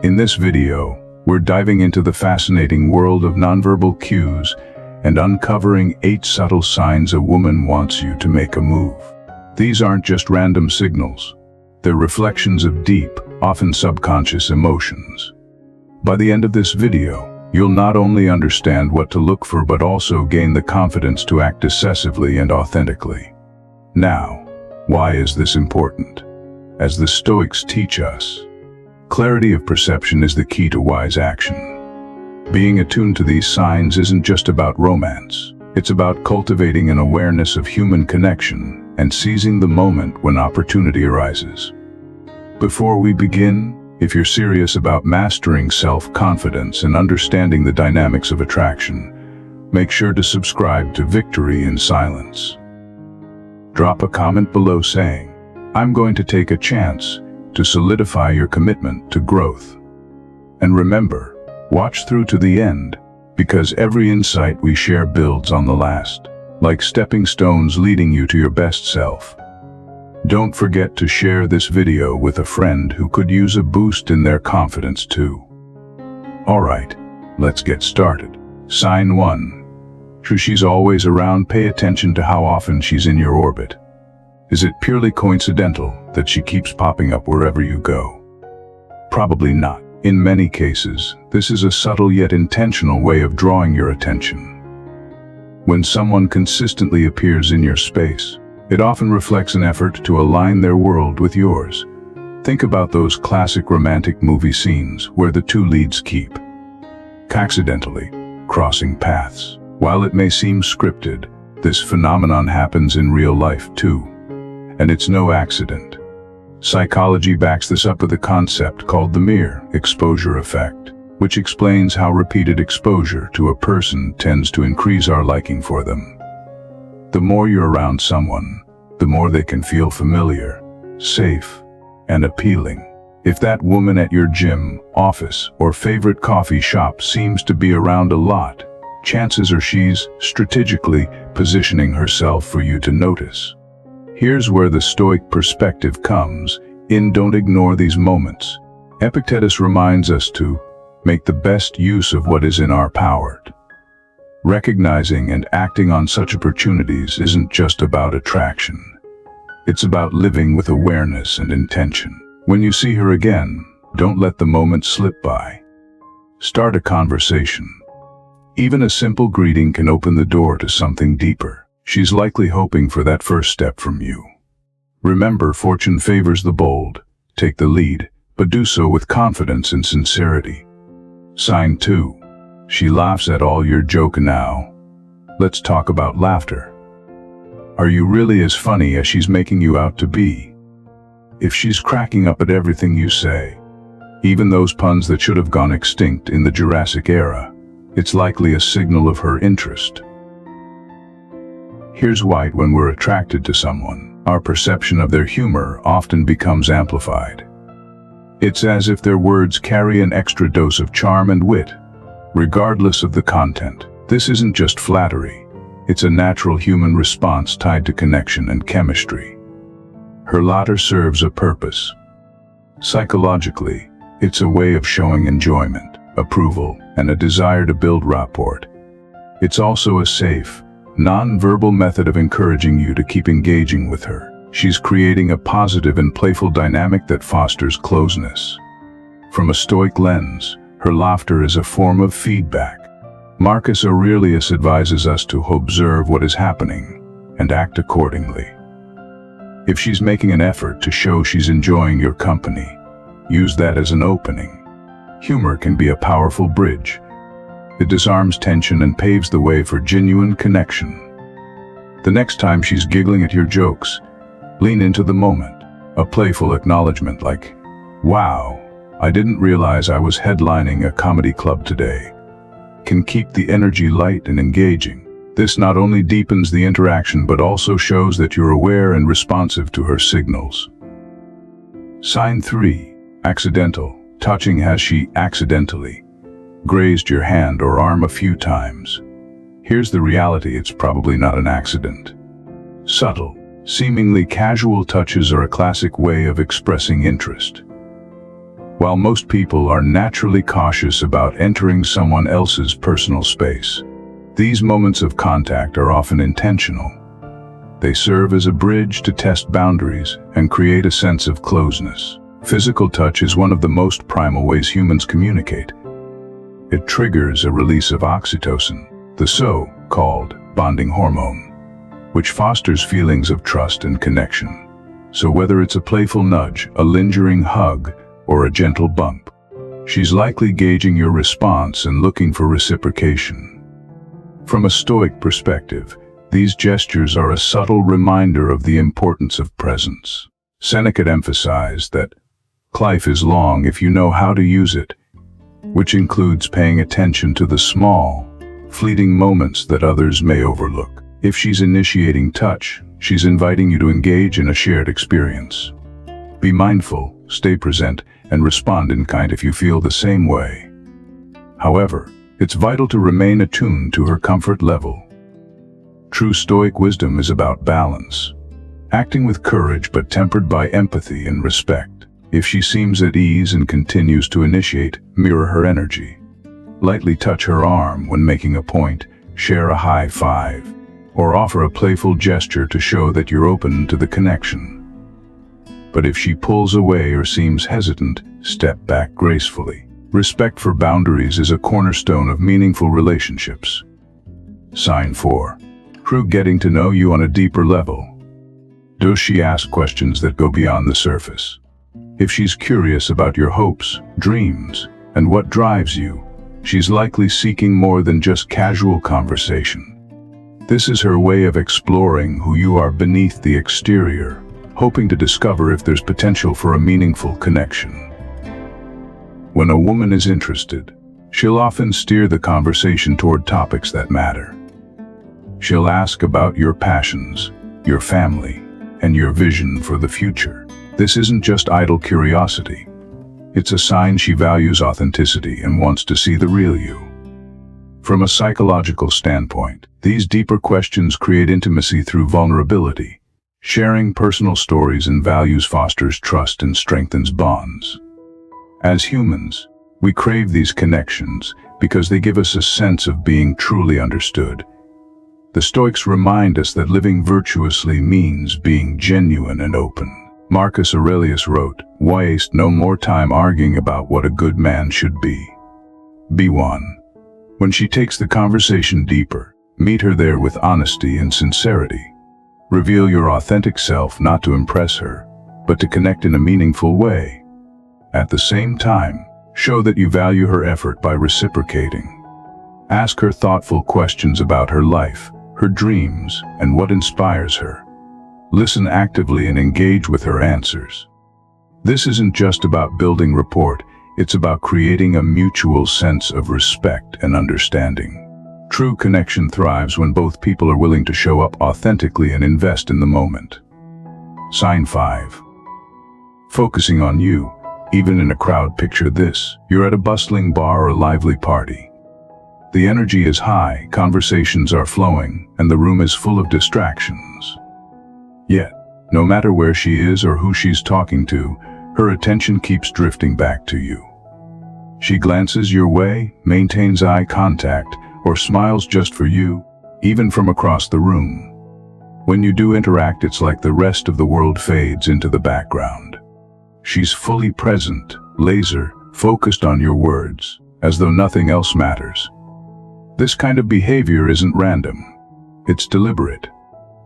In this video, we're diving into the fascinating world of nonverbal cues and uncovering 8 subtle signs a woman wants you to make a move. These aren't just random signals. They're reflections of deep, often subconscious emotions. By the end of this video, you'll not only understand what to look for but also gain the confidence to act decisively and authentically. Now, why is this important? As the Stoics teach us, clarity of perception is the key to wise action. Being attuned to these signs isn't just about romance. It's about cultivating an awareness of human connection and seizing the moment when opportunity arises. Before we begin, if you're serious about mastering self-confidence and understanding the dynamics of attraction, make sure to subscribe to Victory in Silence. Drop a comment below saying, "I'm going to take a chance," to solidify your commitment to growth. And remember, watch through to the end, because every insight we share builds on the last, like stepping stones leading you to your best self. Don't forget to share this video with a friend who could use a boost in their confidence too. Alright, let's get started. Sign 1. True, she's always around. Pay attention to how often she's in your orbit. Is it purely coincidental that she keeps popping up wherever you go? Probably not. In many cases, this is a subtle yet intentional way of drawing your attention. When someone consistently appears in your space, it often reflects an effort to align their world with yours. Think about those classic romantic movie scenes where the two leads keep accidentally crossing paths. While it may seem scripted, this phenomenon happens in real life too. And it's no accident. Psychology backs this up with a concept called the mere exposure effect, which explains how repeated exposure to a person tends to increase our liking for them. The more you're around someone, the more they can feel familiar, safe, and appealing. If that woman at your gym, office, or favorite coffee shop seems to be around a lot, chances are she's strategically positioning herself for you to notice. Here's where the Stoic perspective comes in. Don't ignore these moments. Epictetus reminds us to make the best use of what is in our power. Recognizing and acting on such opportunities isn't just about attraction. It's about living with awareness and intention. When you see her again, don't let the moment slip by. Start a conversation. Even a simple greeting can open the door to something deeper. She's likely hoping for that first step from you. Remember, fortune favors the bold. Take the lead, but do so with confidence and sincerity. Sign 2. She laughs at all your joke. Now, let's talk about laughter. Are you really as funny as she's making you out to be? If she's cracking up at everything you say, even those puns that should have gone extinct in the Jurassic era, it's likely a signal of her interest. Here's why: when we're attracted to someone, our perception of their humor often becomes amplified. It's as if their words carry an extra dose of charm and wit, regardless of the content. This isn't just flattery. It's a natural human response tied to connection and chemistry. Her laughter serves a purpose. Psychologically, it's a way of showing enjoyment, approval, and a desire to build rapport. It's also a safe, non-verbal method of encouraging you to keep engaging with her. She's creating a positive and playful dynamic that fosters closeness. From a Stoic lens, her laughter is a form of feedback. Marcus Aurelius advises us to observe what is happening and act accordingly. If she's making an effort to show she's enjoying your company, use that as an opening. Humor can be a powerful bridge. It disarms tension and paves the way for genuine connection. The next time she's giggling at your jokes, lean into the moment. A playful acknowledgement like, "Wow, I didn't realize I was headlining a comedy club today," can keep the energy light and engaging. This not only deepens the interaction but also shows that you're aware and responsive to her signals. Sign 3. Accidental touching. Has she accidentally grazed your hand or arm a few times? Here's the reality: it's probably not an accident. Subtle, seemingly casual touches are a classic way of expressing interest. While most people are naturally cautious about entering someone else's personal space, these moments of contact are often intentional. They serve as a bridge to test boundaries and create a sense of closeness. Physical touch is one of the most primal ways humans communicate. It triggers a release of oxytocin, the so-called bonding hormone, which fosters feelings of trust and connection. So whether it's a playful nudge, a lingering hug, or a gentle bump, she's likely gauging your response and looking for reciprocation. From a Stoic perspective, these gestures are a subtle reminder of the importance of presence. Seneca emphasized that life is long if you know how to use it, which includes paying attention to the small, fleeting moments that others may overlook. If she's initiating touch, she's inviting you to engage in a shared experience. Be mindful, stay present, and respond in kind if you feel the same way. However, it's vital to remain attuned to her comfort level. True Stoic wisdom is about balance, acting with courage but tempered by empathy and respect. If she seems at ease and continues to initiate, mirror her energy. Lightly touch her arm when making a point, share a high five, or offer a playful gesture to show that you're open to the connection. But if she pulls away or seems hesitant, step back gracefully. Respect for boundaries is a cornerstone of meaningful relationships. Sign 4. True getting to know you on a deeper level. Does she ask questions that go beyond the surface? If she's curious about your hopes, dreams, and what drives you, she's likely seeking more than just casual conversation. This is her way of exploring who you are beneath the exterior, hoping to discover if there's potential for a meaningful connection. When a woman is interested, she'll often steer the conversation toward topics that matter. She'll ask about your passions, your family, and your vision for the future. This isn't just idle curiosity. It's a sign she values authenticity and wants to see the real you. From a psychological standpoint, these deeper questions create intimacy through vulnerability. Sharing personal stories and values fosters trust and strengthens bonds. As humans, we crave these connections because they give us a sense of being truly understood. The Stoics remind us that living virtuously means being genuine and open. Marcus Aurelius wrote, "Waste no more time arguing about what a good man should be. Be one." When she takes the conversation deeper, meet her there with honesty and sincerity. Reveal your authentic self not to impress her, but to connect in a meaningful way. At the same time, show that you value her effort by reciprocating. Ask her thoughtful questions about her life, her dreams, and what inspires her. Listen actively and engage with her answers. This isn't just about building rapport, it's about creating a mutual sense of respect and understanding. True connection thrives when both people are willing to show up authentically and invest in the moment. Sign 5. Focusing on you, even in a crowd. Picture this: you're at a bustling bar or a lively party. The energy is high, conversations are flowing, and the room is full of distractions. Yet, no matter where she is or who she's talking to, her attention keeps drifting back to you. She glances your way, maintains eye contact, or smiles just for you, even from across the room. When you do interact, it's like the rest of the world fades into the background. She's fully present, laser-focused on your words, as though nothing else matters. This kind of behavior isn't random. It's deliberate.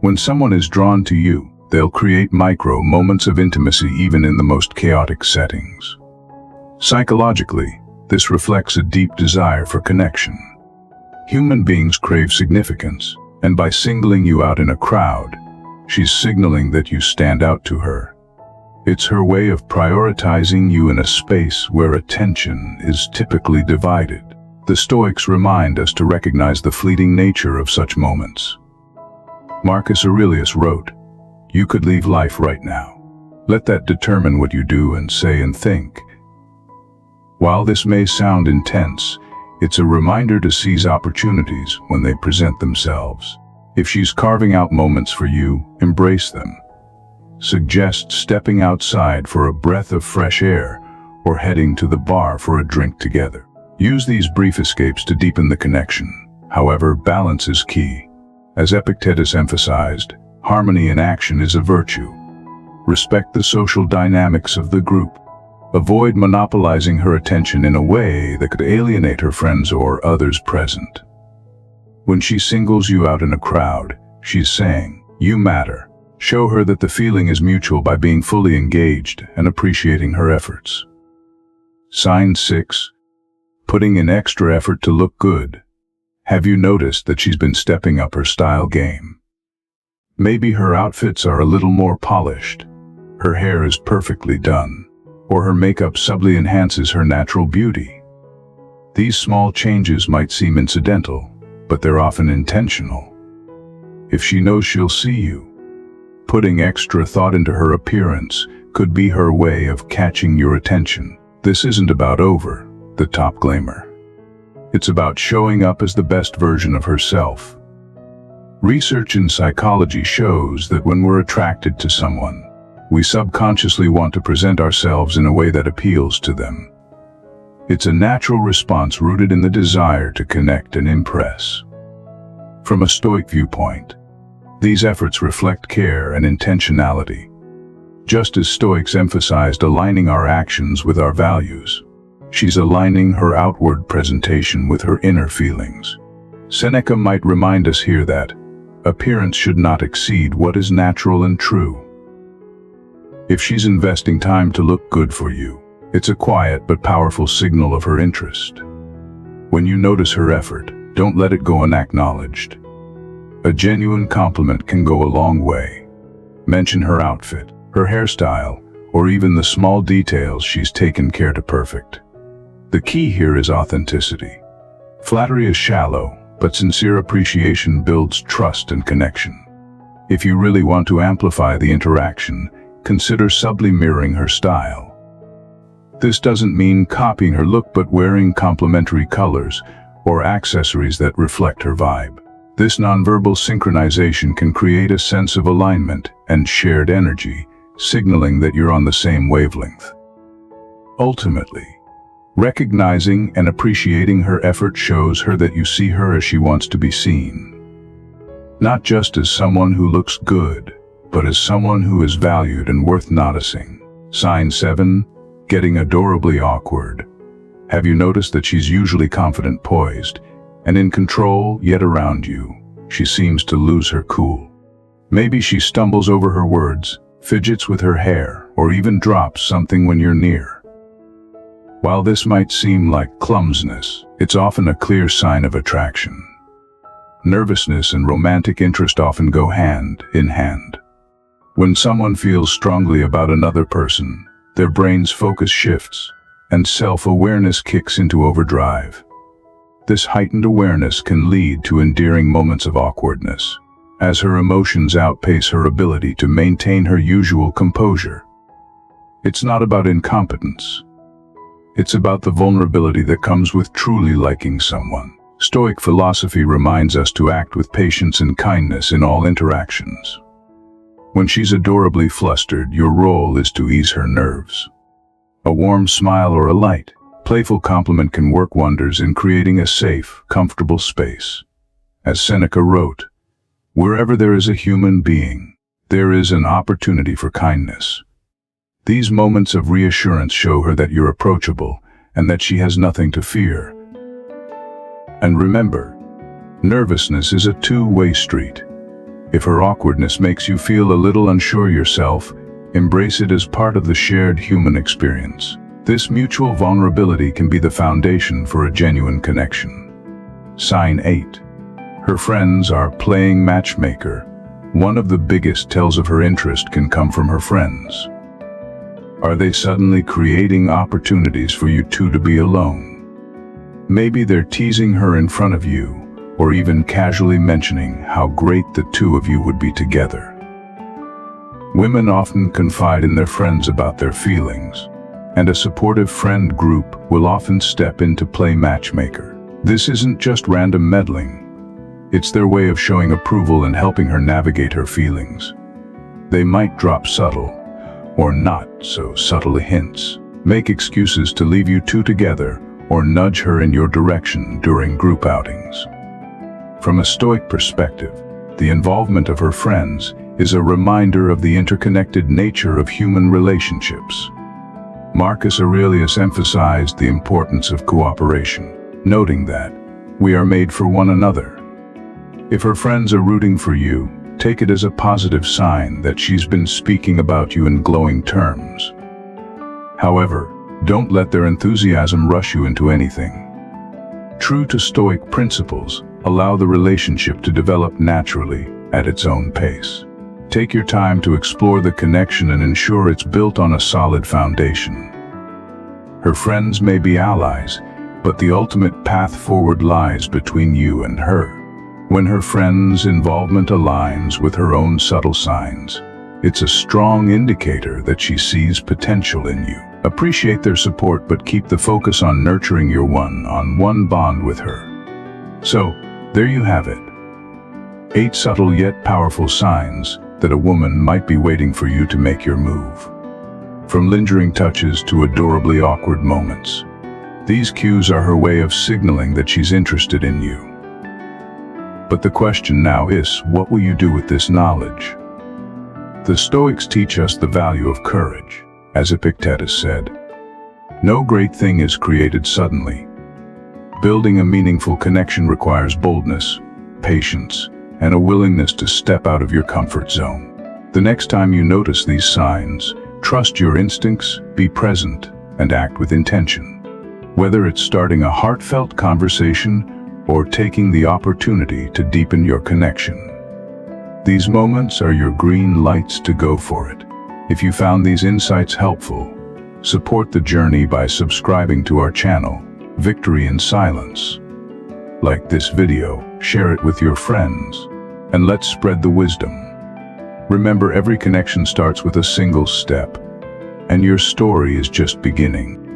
When someone is drawn to you, they'll create micro moments of intimacy even in the most chaotic settings. Psychologically, this reflects a deep desire for connection. Human beings crave significance, and by singling you out in a crowd, she's signaling that you stand out to her. It's her way of prioritizing you in a space where attention is typically divided. The Stoics remind us to recognize the fleeting nature of such moments. Marcus Aurelius wrote, "You could leave life right now. Let that determine what you do and say and think." While this may sound intense, it's a reminder to seize opportunities when they present themselves. If she's carving out moments for you, embrace them. Suggest stepping outside for a breath of fresh air, or heading to the bar for a drink together. Use these brief escapes to deepen the connection. However, balance is key. As Epictetus emphasized, harmony in action is a virtue. Respect the social dynamics of the group. Avoid monopolizing her attention in a way that could alienate her friends or others present. When she singles you out in a crowd, she's saying, "You matter." Show her that the feeling is mutual by being fully engaged and appreciating her efforts. Sign 6. Putting in extra effort to look good. Have you noticed that she's been stepping up her style game? Maybe her outfits are a little more polished, her hair is perfectly done, or her makeup subtly enhances her natural beauty. These small changes might seem incidental, but they're often intentional. If she knows she'll see you, putting extra thought into her appearance could be her way of catching your attention. This isn't about over-the-top glamour. It's about showing up as the best version of herself. Research in psychology shows that when we're attracted to someone, we subconsciously want to present ourselves in a way that appeals to them. It's a natural response rooted in the desire to connect and impress. From a Stoic viewpoint, these efforts reflect care and intentionality. Just as Stoics emphasized aligning our actions with our values, she's aligning her outward presentation with her inner feelings. Seneca might remind us here that appearance should not exceed what is natural and true. If she's investing time to look good for you, it's a quiet but powerful signal of her interest. When you notice her effort, don't let it go unacknowledged. A genuine compliment can go a long way. Mention her outfit, her hairstyle, or even the small details she's taken care to perfect. The key here is authenticity. Flattery is shallow, but sincere appreciation builds trust and connection. If you really want to amplify the interaction, consider subtly mirroring her style. This doesn't mean copying her look, but wearing complementary colors or accessories that reflect her vibe. This nonverbal synchronization can create a sense of alignment and shared energy, signaling that you're on the same wavelength. Ultimately, recognizing and appreciating her effort shows her that you see her as she wants to be seen. Not just as someone who looks good, but as someone who is valued and worth noticing. Sign 7. Getting adorably awkward. Have you noticed that she's usually confident, poised, and in control, yet around you, she seems to lose her cool? Maybe she stumbles over her words, fidgets with her hair, or even drops something when you're near. While this might seem like clumsiness, it's often a clear sign of attraction. Nervousness and romantic interest often go hand in hand. When someone feels strongly about another person, their brain's focus shifts, and self-awareness kicks into overdrive. This heightened awareness can lead to endearing moments of awkwardness, as her emotions outpace her ability to maintain her usual composure. It's not about incompetence. It's about the vulnerability that comes with truly liking someone. Stoic philosophy reminds us to act with patience and kindness in all interactions. When she's adorably flustered, your role is to ease her nerves. A warm smile or a light, playful compliment can work wonders in creating a safe, comfortable space. As Seneca wrote, "Wherever there is a human being, there is an opportunity for kindness." These moments of reassurance show her that you're approachable and that she has nothing to fear. And remember, nervousness is a two-way street. If her awkwardness makes you feel a little unsure yourself, embrace it as part of the shared human experience. This mutual vulnerability can be the foundation for a genuine connection. Sign 8. Her friends are playing matchmaker. One of the biggest tells of her interest can come from her friends. Are they suddenly creating opportunities for you two to be alone? Maybe they're teasing her in front of you, or even casually mentioning how great the two of you would be together. Women often confide in their friends about their feelings, and a supportive friend group will often step in to play matchmaker. This isn't just random meddling. It's their way of showing approval and helping her navigate her feelings. They might drop subtle, or not so subtle hints, make excuses to leave you two together, or nudge her in your direction during group outings. From a Stoic perspective, the involvement of her friends is a reminder of the interconnected nature of human relationships. Marcus Aurelius emphasized the importance of cooperation, noting that we are made for one another. If her friends are rooting for you, take it as a positive sign that she's been speaking about you in glowing terms. However, don't let their enthusiasm rush you into anything. True to Stoic principles, allow the relationship to develop naturally at its own pace. Take your time to explore the connection and ensure it's built on a solid foundation. Her friends may be allies, but the ultimate path forward lies between you and her. When her friends' involvement aligns with her own subtle signs, it's a strong indicator that she sees potential in you. Appreciate their support, but keep the focus on nurturing your one-on-one bond with her. So, there you have it. 8 subtle yet powerful signs that a woman might be waiting for you to make your move. From lingering touches to adorably awkward moments, these cues are her way of signaling that she's interested in you. But the question now is, what will you do with this knowledge? The Stoics teach us the value of courage. As Epictetus said, "No great thing is created suddenly. Building a meaningful connection requires boldness, patience, and a willingness to step out of your comfort zone." The next time you notice these signs, trust your instincts, be present, and act with intention. Whether it's starting a heartfelt conversation or taking the opportunity to deepen your connection, these moments are your green lights to go for it. If you found these insights helpful, support the journey by subscribing to our channel, Victory in Silence. Like this video, share it with your friends, and let's spread the wisdom. Remember, every connection starts with a single step, and your story is just beginning.